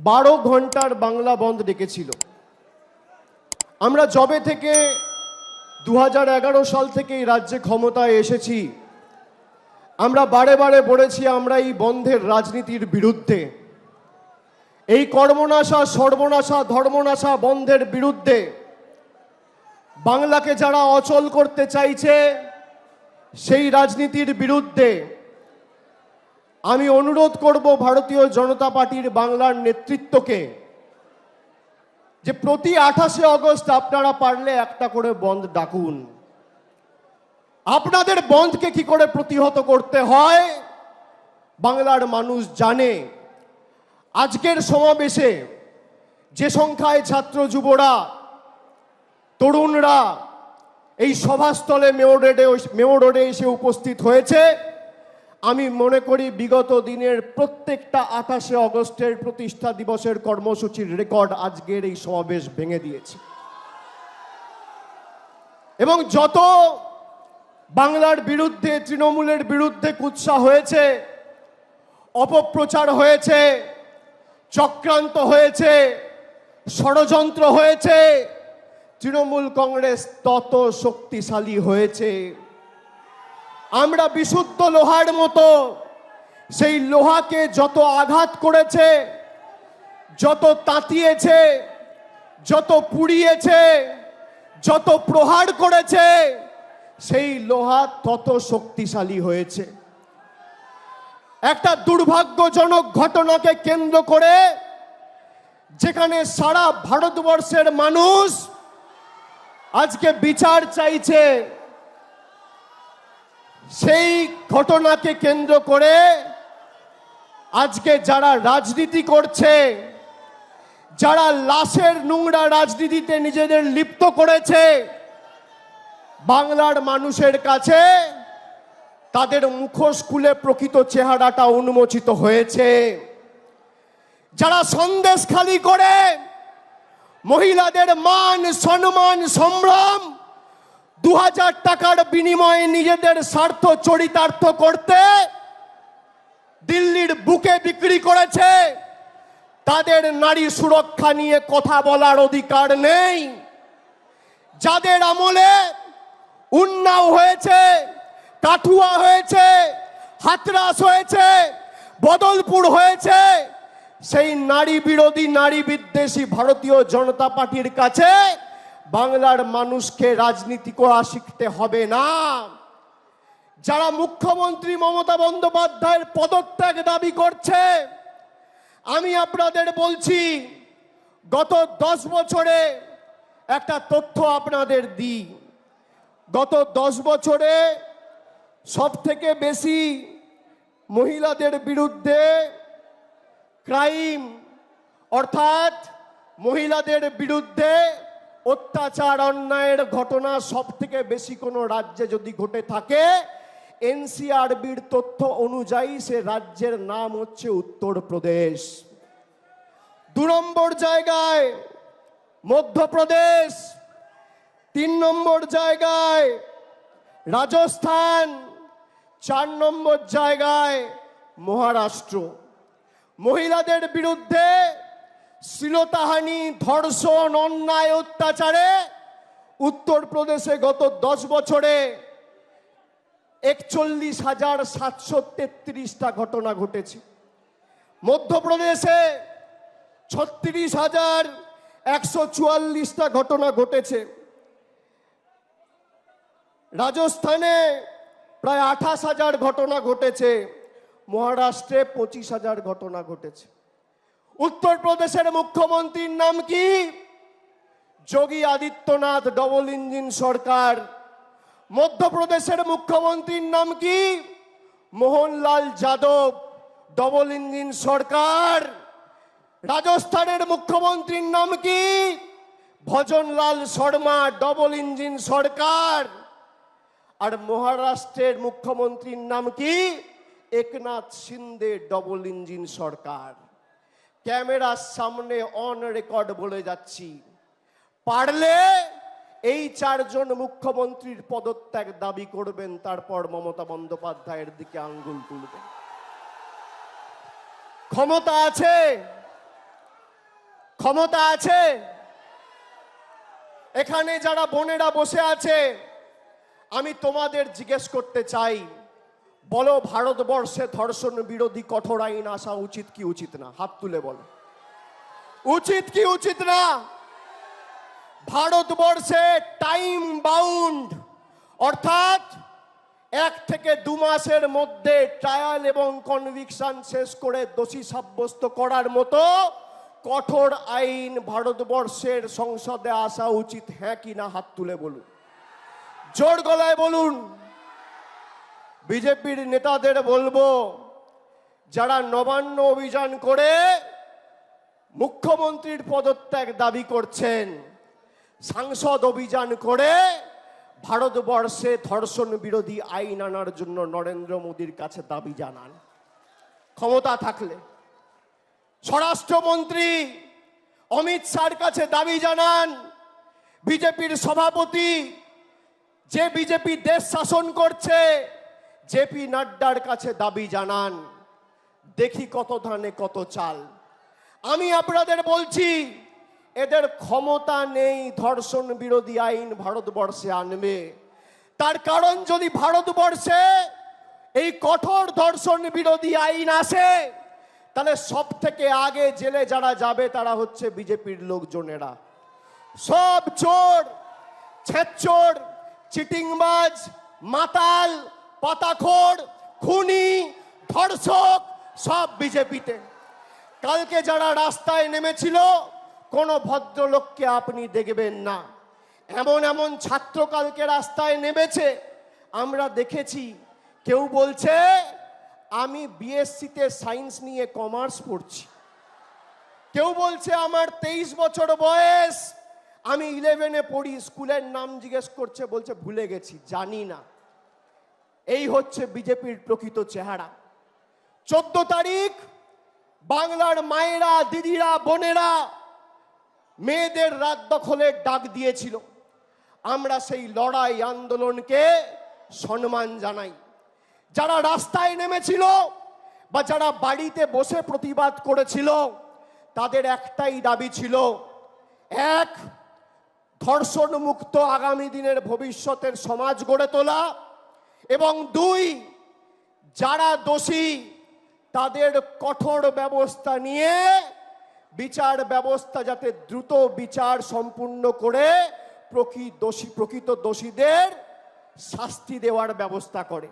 12 ঘন্টার বাংলা বন্ধ ডেকেছিল। আমরা জবে থেকে 2011 সাল থেকে এই রাজ্যে ক্ষমতায় এসেছি, আমরা বারে বারে বলেছি আমরা এই বন্ধের রাজনীতির বিরুদ্ধে, এই কর্মনাশা সর্বনাশা ধর্মনাশা বন্ধের বিরুদ্ধে। বাংলাকে যারা অচল করতে চাইছে সেই রাজনীতির বিরুদ্ধে। আমি অনুরোধ করব ভারতীয় জনতা পার্টির বাংলার নেতৃত্বকে যে প্রতি 28শে আগস্ট আপনারা পারলে একটা করে বন্ধ ডাকুন। আপনাদের বন্ধকে কি করে প্রতিহত করতে হয় বাংলার মানুষ জানে। আজকের সমাবেশে যে সংখ্যায় ছাত্র যুবরা তরুণরা এই সভাস্থলে মেয়র রোডে এসে উপস্থিত হয়েছে, আমি মনে করি বিগত দিনের প্রত্যেকটা 28শে আগস্টের প্রতিষ্ঠা দিবসের কর্মসূচির রেকর্ড আজকের এই সমাবেশ ভেঙে দিয়েছে। এবং যত বাংলার বিরুদ্ধে তৃণমূলের বিরুদ্ধে কুৎসা হয়েছে, অপপ্রচার হয়েছে, চক্রান্ত হয়েছে, ষড়যন্ত্র হয়েছে, তৃণমূল কংগ্রেস তত শক্তিশালী হয়েছে। আমরা বিশুদ্ধ লোহার মতো সেই লোহাকে যত আঘাত করেছে, যত তাতিয়েছে, যত পুড়িয়েছে, যত প্রহার করেছে, সেই লোহা তত শক্তিশালী হয়েছে। একটা দুর্ভাগ্যজনক ঘটনাকে কেন্দ্র করে যেখানে সারা ভারতবর্ষের মানুষ আজকে বিচার চাইছে, সেই ঘটনাকে কেন্দ্র করে আজকে যারা রাজনীতি করছে, যারা লাশের নোংরা রাজনীতিতে নিজেদের লিপ্ত করেছে, বাংলার মানুষের কাছে তাদের মুখোশ খুলে প্রকৃত চেহারাটা উন্মোচিত হয়েছে। যারা সন্দেশখালি করে মহিলাদের মান সম্মান সম্ভ্রম 2000 টাকার বিনিময়ে নিজেদের স্বার্থ চরিতার্থ করতে দিল্লির বুকে বিক্রি করেছে, তাদের নারী সুরক্ষা নিয়ে কথা বলার অধিকার নেই। যাদের আমলে উন্নাও হয়েছে, কাঠুয়া হয়েছে, হাতরাস হয়েছে, বদলপুর হয়েছে, সেই নারী বিরোধী নারী বিদ্বেষী ভারতীয় জনতা পার্টির কাছে বাংলার মানুষকে রাজনীতি করা শিখতে হবে না। যারা মুখ্যমন্ত্রী মমতা বন্দ্যোপাধ্যায়ের পদত্যাগ দাবি করছে, আমি আপনাদের বলছি গত 10 বছরে একটা তথ্য আপনাদের দিই। গত 10 বছরে সবথেকে বেশি মহিলাদের বিরুদ্ধে ক্রাইম অর্থাৎ মহিলাদের বিরুদ্ধে অত্যাচার অন্যায়ের ঘটনা সবথেকে বেশি কোনো রাজ্যে যদি ঘটে থাকে, এনসিআরবির তথ্য অনুযায়ী সে রাজ্যের নাম হচ্ছে উত্তরপ্রদেশ। 2 নম্বর জায়গায় মধ্যপ্রদেশ, 3 নম্বর জায়গায় রাজস্থান, 4 নম্বর জায়গায় মহারাষ্ট্র। মহিলাদের বিরুদ্ধে শ্লীলতাহানি, ধর্ষণ, অন্যায়, অত্যাচারে উত্তরপ্রদেশে গত 10 বছরে 41,733টা ঘটনা ঘটেছে। মধ্যপ্রদেশে 36,144টা ঘটনা ঘটেছে। রাজস্থানে প্রায় 28,000 ঘটনা ঘটেছে। মহারাষ্ট্রে 25,000 ঘটনা ঘটেছে। উত্তরপ্রদেশের মুখ্যমন্ত্রীর নাম কি? যোগী আদিত্যনাথ, ডবল ইঞ্জিন সরকার। মধ্যপ্রদেশের মুখ্যমন্ত্রীর নাম কি? মোহনলাল যাদব, ডবল ইঞ্জিন সরকার। রাজস্থানের মুখ্যমন্ত্রীর নাম কি? ভজনলাল শর্মা, ডবল ইঞ্জিন সরকার। আর মহারাষ্ট্রের মুখ্যমন্ত্রীর নাম কি? একনাথ শিন্দে, ডবল ইঞ্জিন সরকার। ক্যামেরার সামনে অন রেকর্ড বলে যাচ্ছি, পারলে এই 4 জন মুখ্যমন্ত্রীর পদত্যাগ দাবি করবেন, তারপর মমতা বন্দ্যোপাধ্যায়ের দিকে আঙ্গুল তুলবেন। ক্ষমতা আছে, ক্ষমতা আছে? এখানে যারা বোনেরা বসে আছে, আমি তোমাদের জিজ্ঞেস করতে চাই, বলো ভারতবর্ষে ধর্ষণ বিরোধী কঠোর আইন আসা উচিত কি উচিত না? হাত তুলে বলো, উচিত কি উচিত না? ভারতবর্ষে টাইম বাউন্ড, অর্থাৎ 1 থেকে 2 মাসের মধ্যে ট্রায়াল এবং কনভিকশন শেষ করে দোষী সাব্যস্ত করার মতো কঠোর আইন ভারতবর্ষের সংসদে আসা উচিত, হ্যাঁ কি না? হাত তুলে বলুন, জোর গলায় বলুন। বিজেপির নেতাদের বলবো, যারা নবান্ন অভিযান করে মুখ্যমন্ত্রীর পদত্যাগ দাবি করছেন, সাংসদ অভিযান করে ভারতবর্ষে ধর্ষণ বিরোধী আইন আনার জন্য নরেন্দ্র মোদীর কাছে দাবি জানান। ক্ষমতা থাকলে স্বরাষ্ট্রমন্ত্রী অমিত শাহর কাছে দাবি জানান। বিজেপির সভাপতি, যে বিজেপি দেশ শাসন করছে, জেপি নাড্ডার কাছে দাবি জানান। দেখি কত ধানে কত চাল। আমি আপনাদের বলছি, এদের ক্ষমতা নেই ধর্ষণ বিরোধী আইন ভারতবর্ষে আনবে। তার কারণ, যদি ভারতবর্ষে এই কঠোর ধর্ষণ বিরোধী আইন আসে, তাহলে সব থেকে আগে জেলে যারা যাবে তারা হচ্ছে বিজেপির লোকজনেরা। সব চোর, ছেচোর, চিটিংবাজ, মাতাল, পাতাখোর, খুনি, ধর্ষক সব বিজেপিতে। কালকে যারা রাস্তায় নেমেছিল, কোনো ভদ্রলোককে আপনি দেখবেন না। এমন এমন ছাত্র কালকে রাস্তায় নেমেছে, আমরা দেখেছি। কেউ বলছে আমি বিএসসিতে সায়েন্স নিয়ে কমার্স পড়ছি, কেউ বলছে আমার 23 বছর বয়স, আমি 11-এ পড়ি, স্কুলের নাম জিজ্ঞেস করছে, বলছে ভুলে গেছি, জানি না। এই হচ্ছে বিজেপির প্রকৃত চেহারা। 14 তারিখ বাংলার মায়েরা, দিদিরা, বোনেরা মেয়েদের রাত দখলের ডাক দিয়েছিল। আমরা সেই লড়াই আন্দোলনকে সম্মান জানাই। যারা রাস্তায় নেমেছিল বা যারা বাড়িতে বসে প্রতিবাদ করেছিল, তাদের একটাই দাবি ছিল, 1, ধর্ষণ মুক্ত আগামী দিনের ভবিষ্যতের সমাজ গড়ে তোলা, এবং 2, যারা দোষী তাদের কঠোর ব্যবস্থা নিয়ে বিচার ব্যবস্থা যাতে দ্রুত বিচার সম্পূর্ণ করে প্রকৃত দোষীদের শাস্তি দেওয়ার ব্যবস্থা করে।